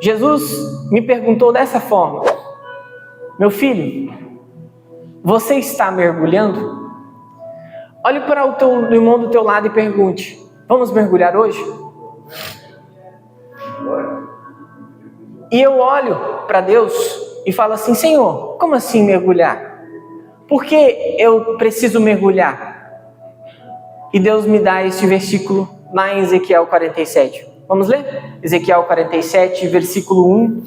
Jesus me perguntou dessa forma: meu filho, você está mergulhando? Olhe para o irmão do teu lado e pergunte: vamos mergulhar hoje? E eu olho para Deus e falo assim: Senhor, como assim mergulhar? Por que eu preciso mergulhar? E Deus me dá este versículo lá em Ezequiel 47. Vamos ler? Ezequiel 47, versículo 1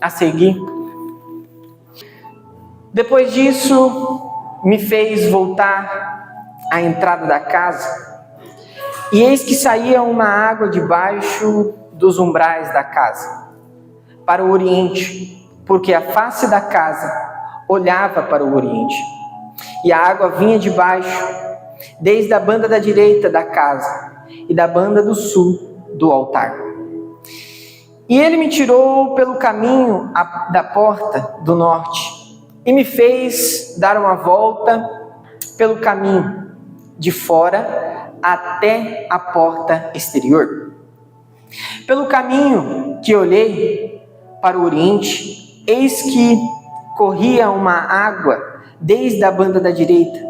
a seguir. Depois disso, me fez voltar à entrada da casa, e eis que saía uma água debaixo dos umbrais da casa, para o oriente, porque a face da casa olhava para o oriente. E a água vinha de baixo, desde a banda da direita da casa e da banda do sul do altar. E ele me tirou pelo caminho da porta do norte e me fez dar uma volta pelo caminho de fora até a porta exterior. Pelo caminho que olhei para o oriente, eis que corria uma água desde a banda da direita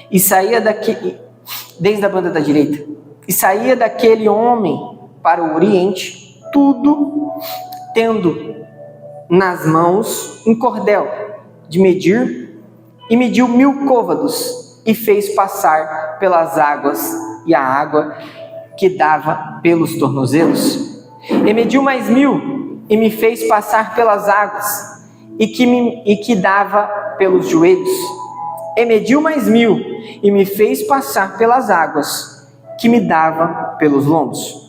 e saía daquele homem para o oriente, tudo tendo nas mãos um cordel de medir, e mediu 1000 côvados e fez passar pelas águas, e a água que dava pelos tornozelos. E mediu mais 1000 e me fez passar pelas águas e que dava pelos joelhos. E mediu mais 1000 e me fez passar pelas águas que me dava pelos lombos.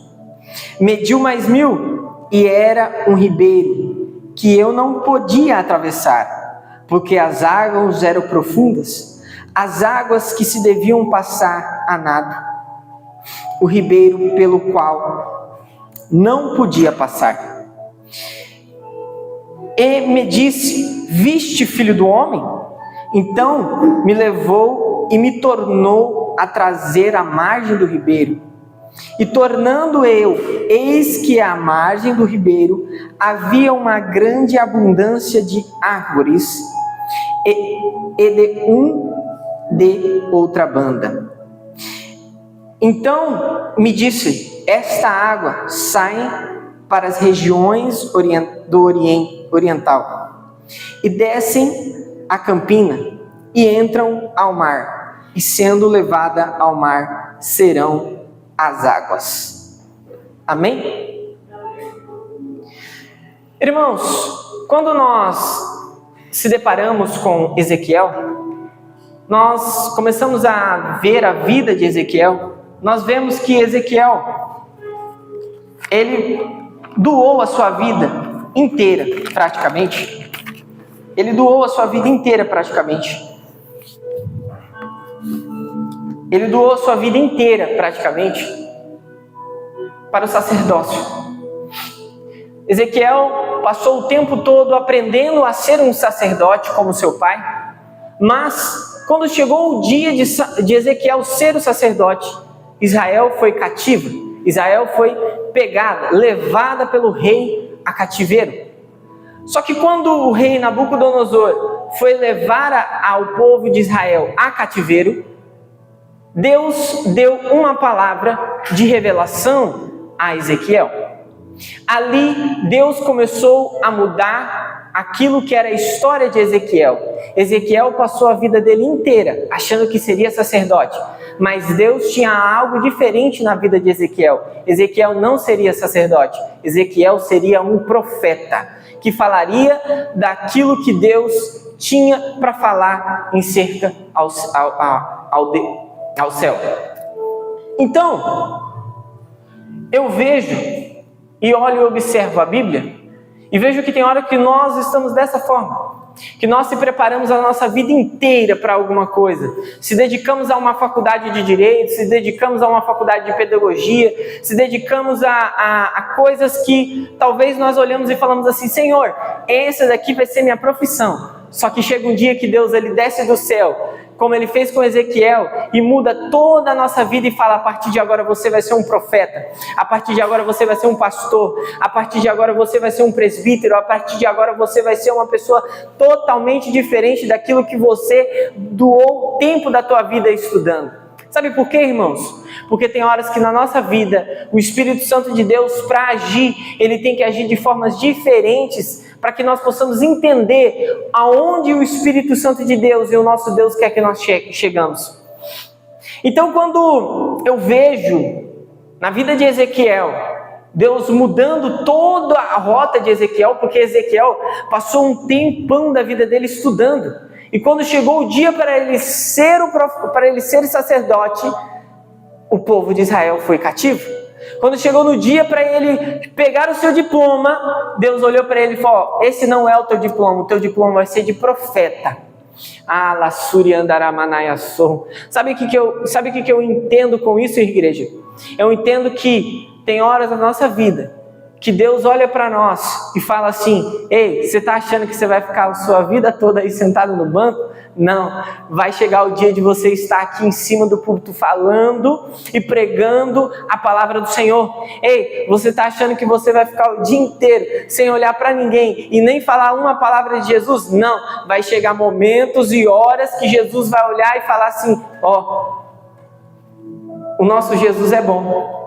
Mediu mais 1000 e era um ribeiro que eu não podia atravessar, porque as águas eram profundas, as águas que se deviam passar a nado. O ribeiro pelo qual não podia passar. E me disse: viste, filho do homem? Então me levou e me tornou a trazer à margem do ribeiro. E tornando eu, eis que à margem do ribeiro havia uma grande abundância de árvores, e de outra banda. Então me disse: esta água sai para as regiões do oriental, e descem a campina, e entram ao mar, e sendo levada ao mar, serão as águas. Amém? Irmãos, quando nós se deparamos com Ezequiel, nós começamos a ver a vida de Ezequiel. Nós vemos que Ezequiel, ele doou a sua vida inteira, praticamente. Ele doou a sua vida inteira, praticamente. Ele doou a sua vida inteira, praticamente, para o sacerdócio. Ezequiel passou o tempo todo aprendendo a ser um sacerdote como seu pai, mas quando chegou o dia de Ezequiel ser o sacerdote, Israel foi cativa. Israel foi pegada, levada pelo rei a cativeiro. Só que quando o rei Nabucodonosor foi levar ao povo de Israel a cativeiro, Deus deu uma palavra de revelação a Ezequiel. Ali Deus começou a mudar aquilo que era a história de Ezequiel. Ezequiel passou a vida dele inteira achando que seria sacerdote, mas Deus tinha algo diferente na vida de Ezequiel. Ezequiel não seria sacerdote, Ezequiel seria um profeta, que falaria daquilo que Deus tinha para falar em cerca ao céu. Então, eu vejo e olho e observo a Bíblia e vejo que tem hora que nós estamos dessa forma, que nós se preparamos a nossa vida inteira para alguma coisa, se dedicamos a uma faculdade de Direito, se dedicamos a uma faculdade de Pedagogia, se dedicamos a coisas que talvez nós olhamos e falamos assim: Senhor, essa daqui vai ser minha profissão. Só que chega um dia que Deus ele desce do céu, como Ele fez com Ezequiel, e muda toda a nossa vida e fala: a partir de agora você vai ser um profeta, a partir de agora você vai ser um pastor, a partir de agora você vai ser um presbítero, a partir de agora você vai ser uma pessoa totalmente diferente daquilo que você doou o tempo da tua vida estudando. Sabe por quê, irmãos? Porque tem horas que na nossa vida, o Espírito Santo de Deus, para agir, Ele tem que agir de formas diferentes, para que nós possamos entender aonde o Espírito Santo de Deus e o nosso Deus quer que nós chegamos. Então, quando eu vejo na vida de Ezequiel, Deus mudando toda a rota de Ezequiel, porque Ezequiel passou um tempão da vida dele estudando, e quando chegou o dia para ele ser sacerdote, o povo de Israel foi cativo. Quando chegou no dia para ele pegar o seu diploma, Deus olhou para ele e falou: esse não é o teu diploma vai ser de profeta. Sabe o que eu entendo com isso, igreja? Eu entendo que tem horas na nossa vida que Deus olha para nós e fala assim: ei, você está achando que você vai ficar a sua vida toda aí sentado no banco? Não, vai chegar o dia de você estar aqui em cima do púlpito falando e pregando a palavra do Senhor. Ei, você está achando que você vai ficar o dia inteiro sem olhar para ninguém e nem falar uma palavra de Jesus? Não, vai chegar momentos e horas que Jesus vai olhar e falar assim: ó, o nosso Jesus é bom.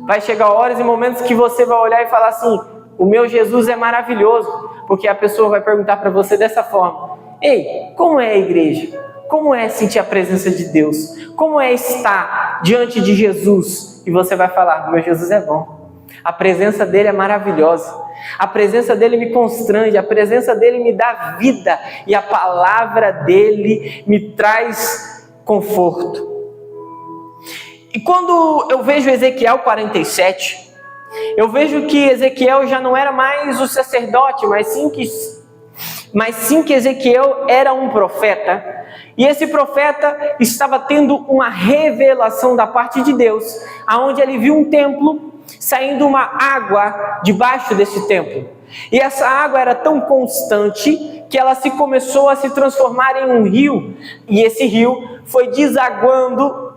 Vai chegar horas e momentos que você vai olhar e falar assim: o meu Jesus é maravilhoso. Porque a pessoa vai perguntar para você dessa forma: ei, como é a igreja? Como é sentir a presença de Deus? Como é estar diante de Jesus? E você vai falar: meu Jesus é bom. A presença dele é maravilhosa. A presença dele me constrange. A presença dele me dá vida. E a palavra dele me traz conforto. E quando eu vejo Ezequiel 47, eu vejo que Ezequiel já não era mais o sacerdote, mas sim que Ezequiel era um profeta. E esse profeta estava tendo uma revelação da parte de Deus, aonde ele viu um templo, saindo uma água debaixo desse templo. E essa água era tão constante que ela começou a se transformar em um rio. E esse rio foi desaguando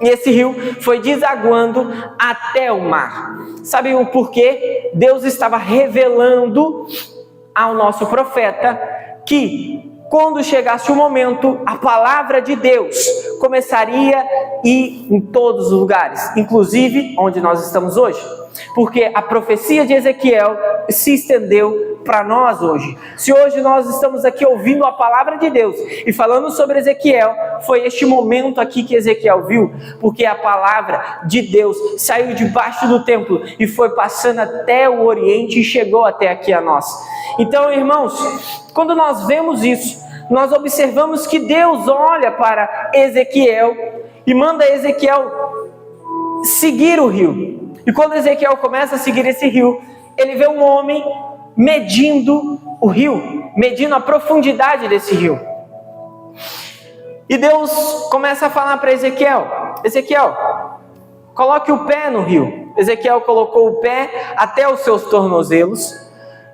E esse rio foi desaguando até o mar. Sabe o porquê? Deus estava revelando ao nosso profeta que quando chegasse o momento, a palavra de Deus começaria a ir em todos os lugares, inclusive onde nós estamos hoje. Porque a profecia de Ezequiel se estendeu para nós hoje. Se hoje nós estamos aqui ouvindo a palavra de Deus e falando sobre Ezequiel, foi este momento aqui que Ezequiel viu, porque a palavra de Deus saiu debaixo do templo e foi passando até o Oriente e chegou até aqui a nós. Então, irmãos, quando nós vemos isso, nós observamos que Deus olha para Ezequiel e manda Ezequiel seguir o rio. E quando Ezequiel começa a seguir esse rio, ele vê um homem medindo o rio, medindo a profundidade desse rio. E Deus começa a falar para Ezequiel: Ezequiel, coloque o pé no rio. Ezequiel colocou o pé até os seus tornozelos.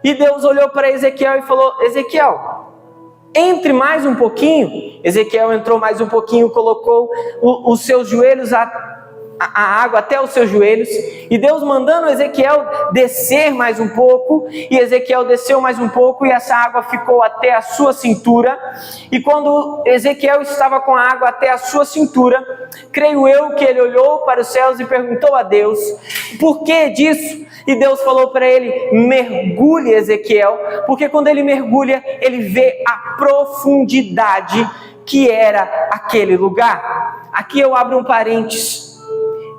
E Deus olhou para Ezequiel e falou: Ezequiel, entre mais um pouquinho. Ezequiel entrou mais um pouquinho, colocou os seus joelhos, a água até os seus joelhos, e Deus mandando Ezequiel descer mais um pouco, e Ezequiel desceu mais um pouco, e essa água ficou até a sua cintura. E quando Ezequiel estava com a água até a sua cintura, creio eu que ele olhou para os céus e perguntou a Deus: por que disso? E Deus falou para ele: mergulhe, Ezequiel, porque quando ele mergulha, ele vê a profundidade que era aquele lugar. Aqui eu abro um parênteses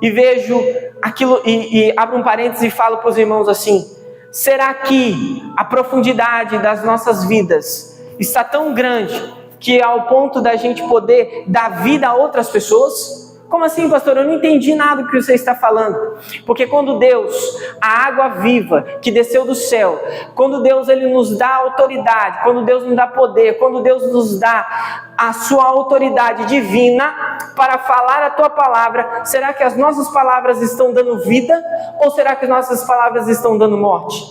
e vejo aquilo, e abro um parênteses e falo para os irmãos assim: será que a profundidade das nossas vidas está tão grande que ao ponto da gente poder dar vida a outras pessoas? Como assim, pastor? Eu não entendi nada do que você está falando. Porque quando Deus, a água viva que desceu do céu, quando Deus ele nos dá autoridade, quando Deus nos dá poder, quando Deus nos dá a sua autoridade divina para falar a tua palavra, será que as nossas palavras estão dando vida ou será que as nossas palavras estão dando morte?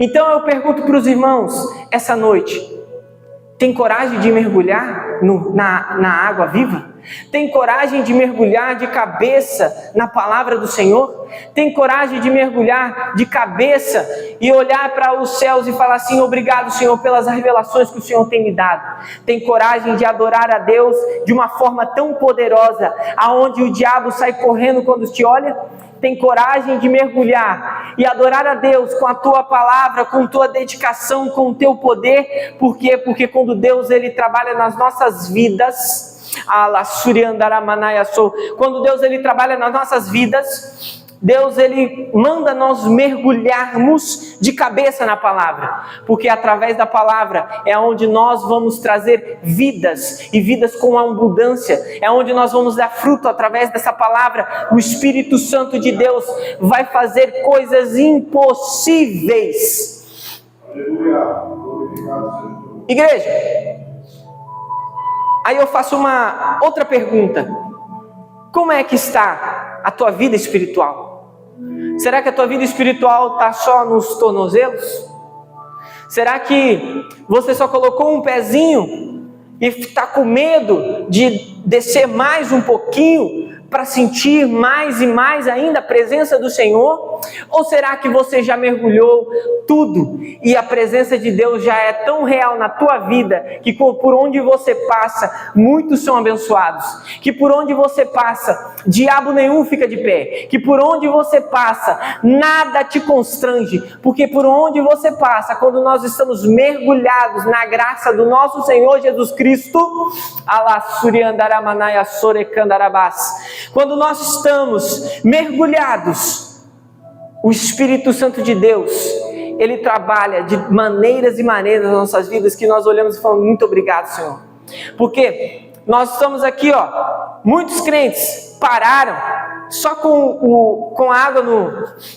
Então eu pergunto para os irmãos essa noite: Tem coragem de mergulhar na água viva? Tem coragem de mergulhar de cabeça na palavra do Senhor? Tem coragem de mergulhar de cabeça e olhar para os céus e falar assim: obrigado, Senhor, pelas revelações que o Senhor tem me dado? Tem coragem de adorar a Deus de uma forma tão poderosa, aonde o diabo sai correndo quando te olha? Tem coragem de mergulhar e adorar a Deus com a tua palavra, com tua dedicação, com o teu poder? Por quê? Porque quando Deus ele trabalha nas nossas vidas, quando Deus ele trabalha nas nossas vidas, Deus ele manda nós mergulharmos de cabeça na palavra, porque através da palavra é onde nós vamos trazer vidas, e vidas com abundância, é onde nós vamos dar fruto. Através dessa palavra, o Espírito Santo de Deus vai fazer coisas impossíveis. Igreja, aí eu faço uma outra pergunta: como é que está a tua vida espiritual? Será que a tua vida espiritual está só nos tornozelos? Será que você só colocou um pezinho e está com medo de descer mais um pouquinho para sentir mais e mais ainda a presença do Senhor? Ou será que você já mergulhou tudo e a presença de Deus já é tão real na tua vida que por onde você passa, muitos são abençoados, que por onde você passa, diabo nenhum fica de pé, que por onde você passa, nada te constrange, porque por onde você passa, quando nós estamos mergulhados na graça do nosso Senhor Jesus Cristo, quando nós estamos mergulhados, o Espírito Santo de Deus, ele trabalha de maneiras e maneiras nas nossas vidas, que nós olhamos e falamos: muito obrigado, Senhor. Porque nós estamos aqui, muitos crentes pararam só com a água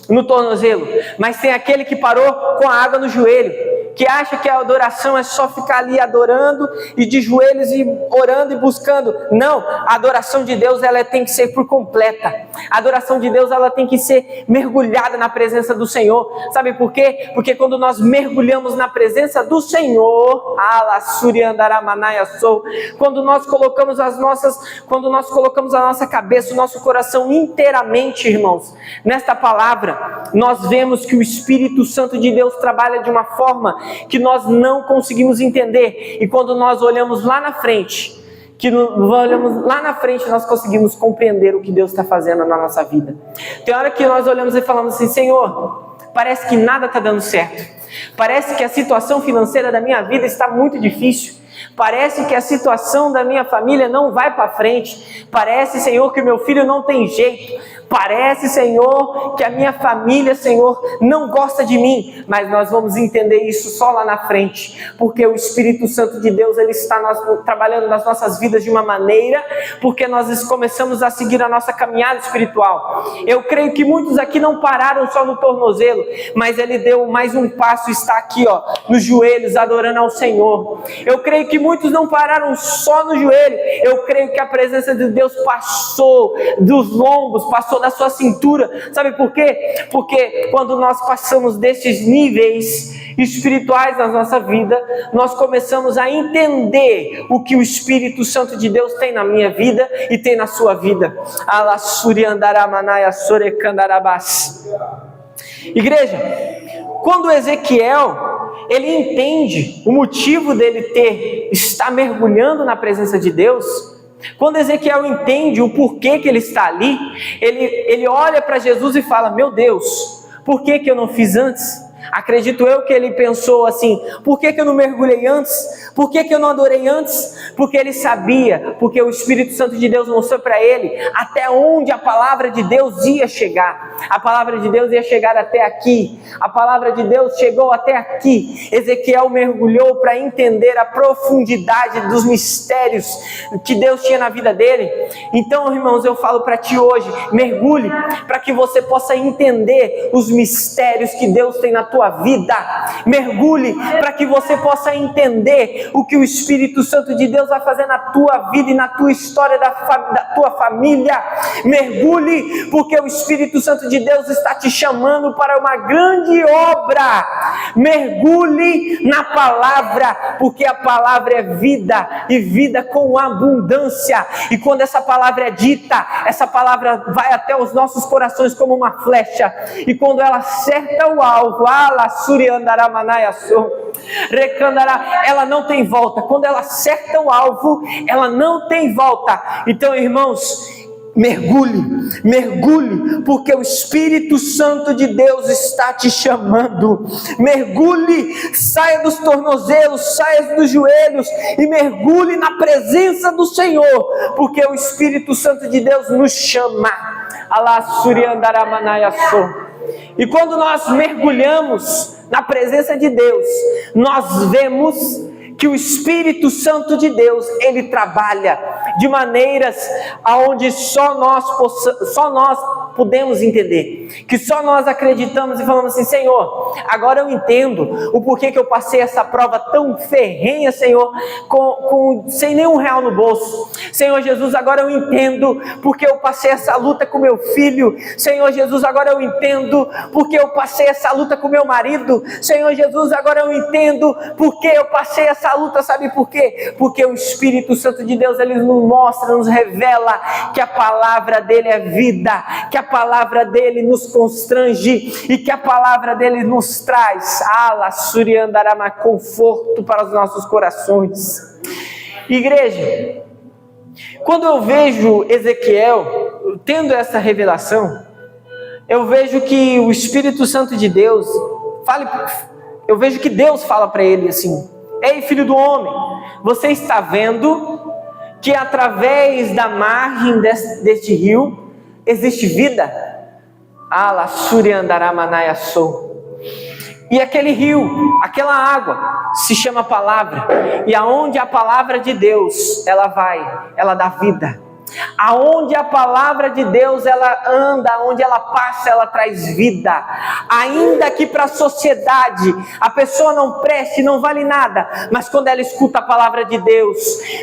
no tornozelo, mas tem aquele que parou com a água no joelho, que acha que a adoração é só ficar ali adorando e de joelhos e orando e buscando. Não, a adoração de Deus ela tem que ser por completa. A adoração de Deus ela tem que ser mergulhada na presença do Senhor. Sabe por quê? Porque quando nós mergulhamos na presença do Senhor, quando nós colocamos a nossa cabeça, o nosso coração inteiramente, irmãos, nesta palavra, nós vemos que o Espírito Santo de Deus trabalha de uma forma que nós não conseguimos entender, e quando nós olhamos lá na frente, nós conseguimos compreender o que Deus está fazendo na nossa vida. Tem hora que nós olhamos e falamos assim: Senhor, parece que nada está dando certo, parece que a situação financeira da minha vida está muito difícil, parece que a situação da minha família não vai para frente, parece, Senhor, que meu filho não tem jeito, parece, Senhor, que a minha família, Senhor, não gosta de mim. Mas nós vamos entender isso só lá na frente, porque o Espírito Santo de Deus, ele está trabalhando nas nossas vidas de uma maneira, porque nós começamos a seguir a nossa caminhada espiritual. Eu creio que muitos aqui não pararam só no tornozelo, mas ele deu mais um passo, está aqui, nos joelhos, adorando ao Senhor. Eu creio que muitos não pararam só no joelho, eu creio que a presença de Deus passou dos lombos, passou da sua cintura. Sabe por quê? Porque quando nós passamos desses níveis espirituais na nossa vida, nós começamos a entender o que o Espírito Santo de Deus tem na minha vida e tem na sua vida. Igreja, quando Ezequiel ele entende o motivo dele estar mergulhando na presença de Deus, quando Ezequiel entende o porquê que ele está ali, ele olha para Jesus e fala: meu Deus, por que eu não fiz antes? Acredito eu que ele pensou assim: por que eu não mergulhei antes? Por que eu não adorei antes? Porque ele sabia, porque o Espírito Santo de Deus mostrou para ele até onde a palavra de Deus ia chegar. A palavra de Deus ia chegar até aqui, a palavra de Deus chegou até aqui. Ezequiel mergulhou para entender a profundidade dos mistérios que Deus tinha na vida dele. Então, irmãos, eu falo para ti hoje: mergulhe para que você possa entender os mistérios que Deus tem na tua vida. Mergulhe para que você possa entender o que o Espírito Santo de Deus vai fazer na tua vida e na tua história da tua família. Mergulhe porque o Espírito Santo de Deus está te chamando para uma grande obra. Mergulhe na palavra, porque a palavra é vida e vida com abundância. E quando essa palavra é dita, essa palavra vai até os nossos corações como uma flecha. E quando ela acerta o alvo, ela não tem volta. Quando ela acerta o alvo, ela não tem volta. Então, irmãos, mergulhe, porque o Espírito Santo de Deus está te chamando. Mergulhe, saia dos tornozelos, saia dos joelhos e mergulhe na presença do Senhor, porque o Espírito Santo de Deus nos chama. E quando nós mergulhamos na presença de Deus, nós vemos que o Espírito Santo de Deus, ele trabalha de maneiras aonde só nós podemos entender, que só nós acreditamos e falamos assim: Senhor, agora eu entendo o porquê que eu passei essa prova tão ferrenha, Senhor, sem nenhum real no bolso. Senhor Jesus, agora eu entendo porque eu passei essa luta com meu filho. Senhor Jesus, agora eu entendo porque eu passei essa luta com meu marido. Senhor Jesus, agora eu entendo porque eu passei essa luta. Sabe por quê? Porque o Espírito Santo de Deus, ele nos mostra, nos revela que a palavra dele é vida, que a palavra dele nos constrange e que a palavra dele nos traz conforto para os nossos corações. Igreja, quando eu vejo Ezequiel tendo essa revelação, eu vejo que o Espírito Santo de Deus eu vejo que Deus fala para ele assim: ei, filho do homem, você está vendo que através da margem deste rio existe vida? E aquele rio, aquela água, se chama palavra. E aonde a palavra de Deus, ela vai, ela dá vida. Aonde a palavra de Deus ela anda, aonde ela passa, ela traz vida. Ainda que para a sociedade a pessoa não preste, não vale nada, mas quando ela escuta a palavra de Deus,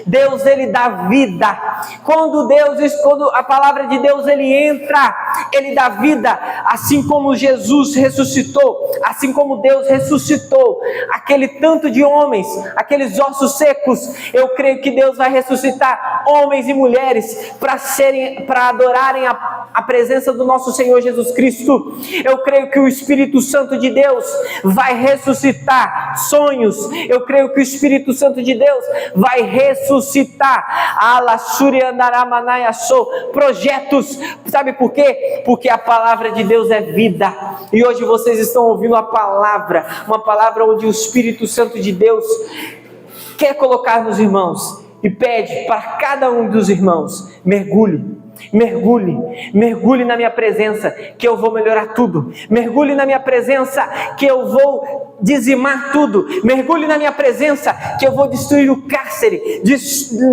Deus ele dá vida. Quando a palavra de Deus ele entra, ele dá vida. Assim como Jesus ressuscitou, assim como Deus ressuscitou aquele tanto de homens, aqueles ossos secos, eu creio que Deus vai ressuscitar homens e mulheres para adorarem a presença do nosso Senhor Jesus Cristo. Eu creio que o Espírito Santo de Deus vai ressuscitar sonhos. Eu creio que o Espírito Santo de Deus vai ressuscitar projetos. Sabe por quê? Porque a palavra de Deus é vida. E hoje vocês estão ouvindo a palavra, uma palavra onde o Espírito Santo de Deus quer colocar nos irmãos. E pede para cada um dos irmãos: mergulhe na minha presença, que eu vou melhorar tudo. Mergulhe na minha presença, que eu vou dizimar tudo. Mergulhe na minha presença, que eu vou destruir o cárcere.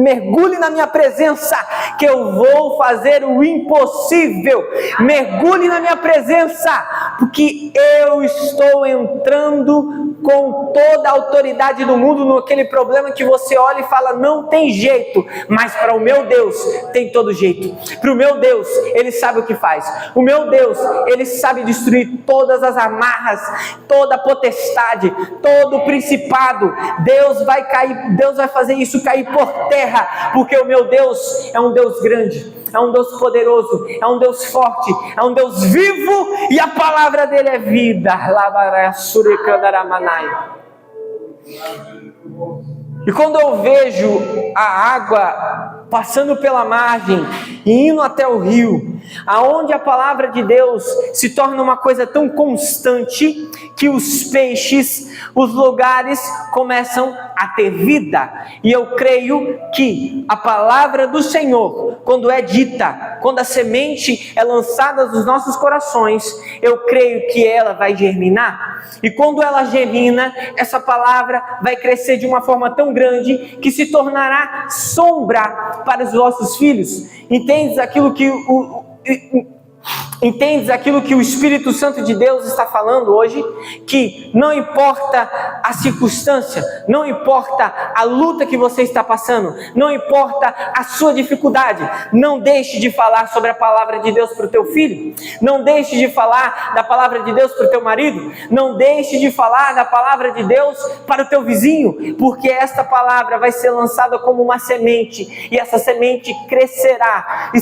Mergulhe na minha presença, que eu vou fazer o impossível. Mergulhe na minha presença, porque eu estou entrando com toda a autoridade do mundo naquele problema que você olha e fala: não tem jeito, mas para o meu Deus tem todo jeito. Para o meu Deus, Ele sabe o que faz. O meu Deus, Ele sabe destruir todas as amarras, toda a potestade, todo o principado. Deus vai fazer isso cair por terra, porque o meu Deus é um Deus grande, é um Deus poderoso, é um Deus forte, é um Deus vivo, e a palavra dele é vida. E quando eu vejo a água passando pela margem e indo até o rio, aonde a palavra de Deus se torna uma coisa tão constante que os peixes, os lugares começam a ter vida. E eu creio que a palavra do Senhor, quando é dita, quando a semente é lançada nos nossos corações, eu creio que ela vai germinar. E quando ela germina, essa palavra vai crescer de uma forma tão grande que se tornará sombra para os vossos filhos. Entendes aquilo que Entendes aquilo que o Espírito Santo de Deus está falando hoje? Que não importa a circunstância, não importa a luta que você está passando, não importa a sua dificuldade, não deixe de falar sobre a palavra de Deus para o teu filho, não deixe de falar da palavra de Deus para o teu marido, não deixe de falar da palavra de Deus para o teu vizinho, porque esta palavra vai ser lançada como uma semente, e essa semente crescerá e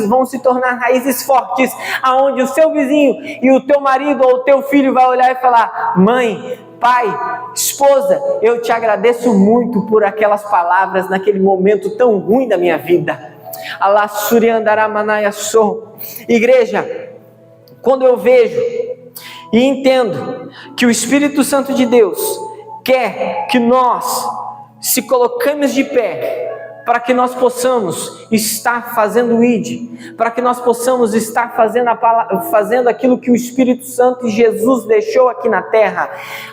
vão se tornar raízes fortes, aonde o seu vizinho e o teu marido ou o teu filho vai olhar e falar: mãe, pai, esposa, eu te agradeço muito por aquelas palavras naquele momento tão ruim da minha vida. Igreja, quando eu vejo e entendo que o Espírito Santo de Deus quer que nós se colocamos de pé, para que nós possamos estar fazendo o ID, para que nós possamos estar fazendo aquilo que o Espírito Santo e Jesus deixou aqui na terra,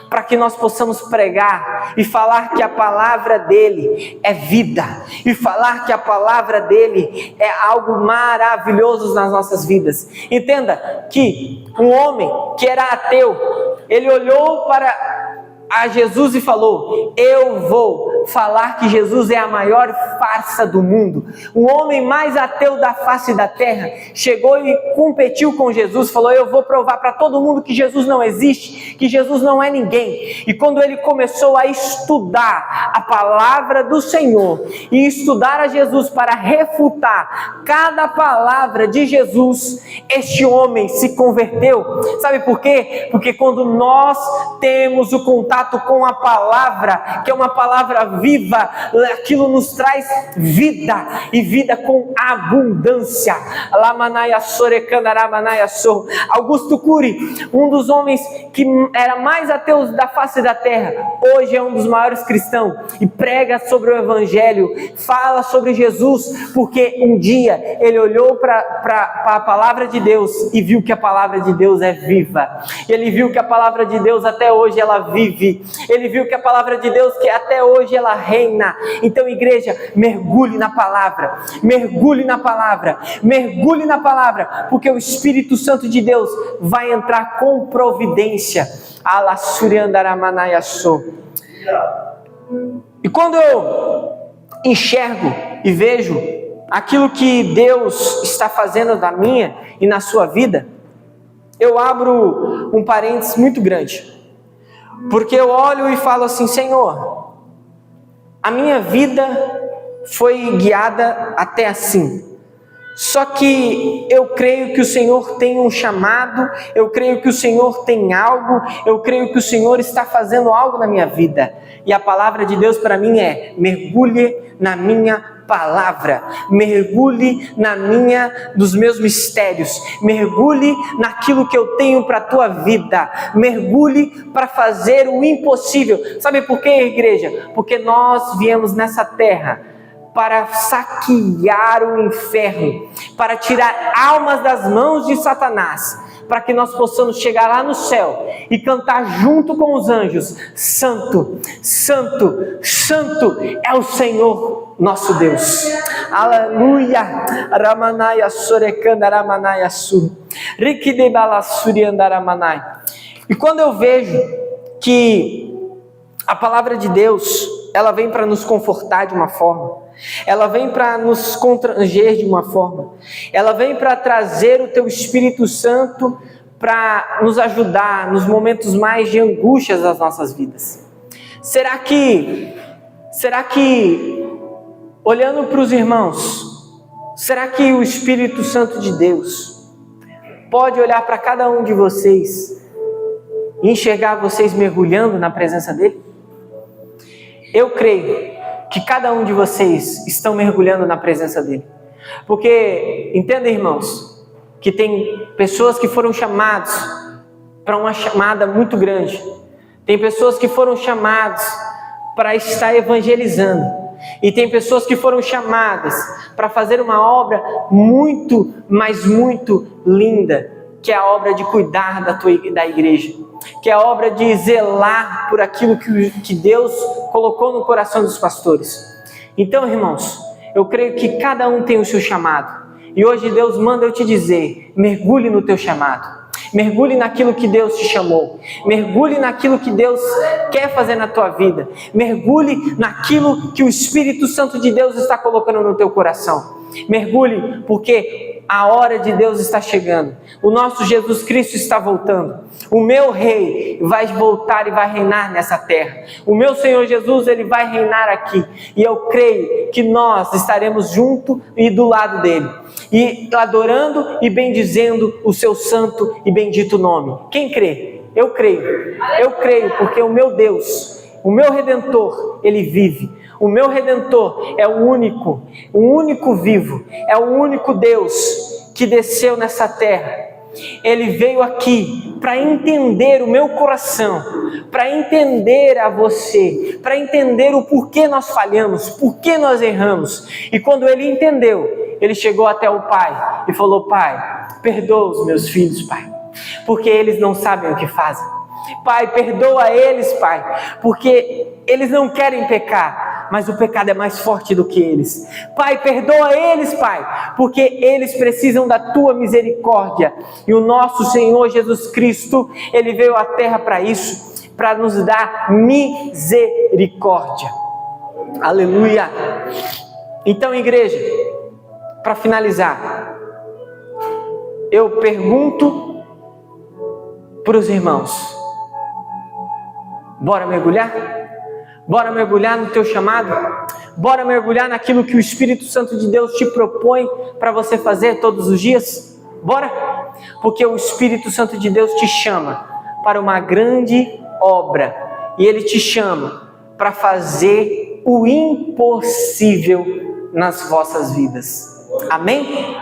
para que nós possamos pregar e falar que a palavra dele é vida, e falar que a palavra dele é algo maravilhoso nas nossas vidas. Entenda que um homem que era ateu, ele olhou a Jesus e falou: eu vou falar que Jesus é a maior farsa do mundo. O homem mais ateu da face da terra chegou e competiu com Jesus, falou: eu vou provar para todo mundo que Jesus não existe, que Jesus não é ninguém. E quando ele começou a estudar a palavra do Senhor e estudar a Jesus para refutar cada palavra de Jesus, este homem se converteu. Sabe por quê? Porque quando nós temos o contato com a palavra, que é uma palavra viva, aquilo nos traz vida, e vida com abundância. Augusto Cury, um dos homens que era mais ateus da face da terra, hoje é um dos maiores cristãos e prega sobre o Evangelho, fala sobre Jesus, porque um dia ele olhou para a palavra de Deus e viu que a palavra de Deus é viva. Ele viu que a palavra de Deus até hoje ela vive. Ele viu que a palavra de Deus, que até hoje ela reina. Então, igreja, mergulhe na palavra, mergulhe na palavra, mergulhe na palavra, porque o Espírito Santo de Deus vai entrar com providência. E quando eu enxergo e vejo aquilo que Deus está fazendo na minha e na sua vida, eu abro um parênteses muito grande. Porque eu olho e falo assim: Senhor, a minha vida foi guiada até assim. Só que eu creio que o Senhor tem um chamado, eu creio que o Senhor tem algo, eu creio que o Senhor está fazendo algo na minha vida. E a palavra de Deus para mim é: mergulhe na minha palavra, mergulhe dos meus mistérios, mergulhe naquilo que eu tenho para a tua vida, mergulhe para fazer o impossível. Sabe por quê, igreja? Porque nós viemos nessa terra para saquear o inferno, para tirar almas das mãos de Satanás, para que nós possamos chegar lá no céu e cantar junto com os anjos: Santo, Santo, Santo é o Senhor nosso Deus. Aleluia. Ramanaya sorekanda ramanaya su. Rikidebala suriandaramanai. E quando eu vejo que a palavra de Deus, ela vem para nos confortar de uma forma, ela vem para nos constranger de uma forma, ela vem para trazer o teu Espírito Santo para nos ajudar nos momentos mais de angústias das nossas vidas. Será que olhando para os irmãos, será que o Espírito Santo de Deus pode olhar para cada um de vocês e enxergar vocês mergulhando na presença dele? Eu creio que cada um de vocês estão mergulhando na presença dele. Porque, entenda, irmãos, que tem pessoas que foram chamadas para uma chamada muito grande. Tem pessoas que foram chamadas para estar evangelizando. E tem pessoas que foram chamadas para fazer uma obra muito, mas muito linda, que é a obra de cuidar da igreja, que é a obra de zelar por aquilo que Deus colocou no coração dos pastores. Então, irmãos, eu creio que cada um tem o seu chamado. E hoje Deus manda eu te dizer: mergulhe no teu chamado. Mergulhe naquilo que Deus te chamou. Mergulhe naquilo que Deus quer fazer na tua vida. Mergulhe naquilo que o Espírito Santo de Deus está colocando no teu coração. Mergulhe, porque a hora de Deus está chegando. O nosso Jesus Cristo está voltando. O meu Rei vai voltar e vai reinar nessa terra. O meu Senhor Jesus, Ele vai reinar aqui. E eu creio que nós estaremos junto e do lado dEle, e adorando e bendizendo o seu santo e bendito nome. Quem crê? Eu creio. Eu creio, porque o meu Deus, o meu Redentor, Ele vive. O meu Redentor é o único vivo, é o único Deus que desceu nessa terra. Ele veio aqui para entender o meu coração, para entender a você, para entender o porquê nós falhamos, porquê nós erramos. E quando Ele entendeu, Ele chegou até o Pai e falou: Pai, perdoa os meus filhos, Pai, porque eles não sabem o que fazem. Pai, perdoa eles, Pai, porque eles não querem pecar, mas o pecado é mais forte do que eles. Pai, perdoa eles, Pai, porque eles precisam da Tua misericórdia. E o nosso Senhor Jesus Cristo, Ele veio à terra para isso, para nos dar misericórdia. Aleluia! Então, igreja, para finalizar, eu pergunto para os irmãos: bora mergulhar? Bora mergulhar no teu chamado? Bora mergulhar naquilo que o Espírito Santo de Deus te propõe para você fazer todos os dias? Bora? Porque o Espírito Santo de Deus te chama para uma grande obra. E Ele te chama para fazer o impossível nas vossas vidas. Amém?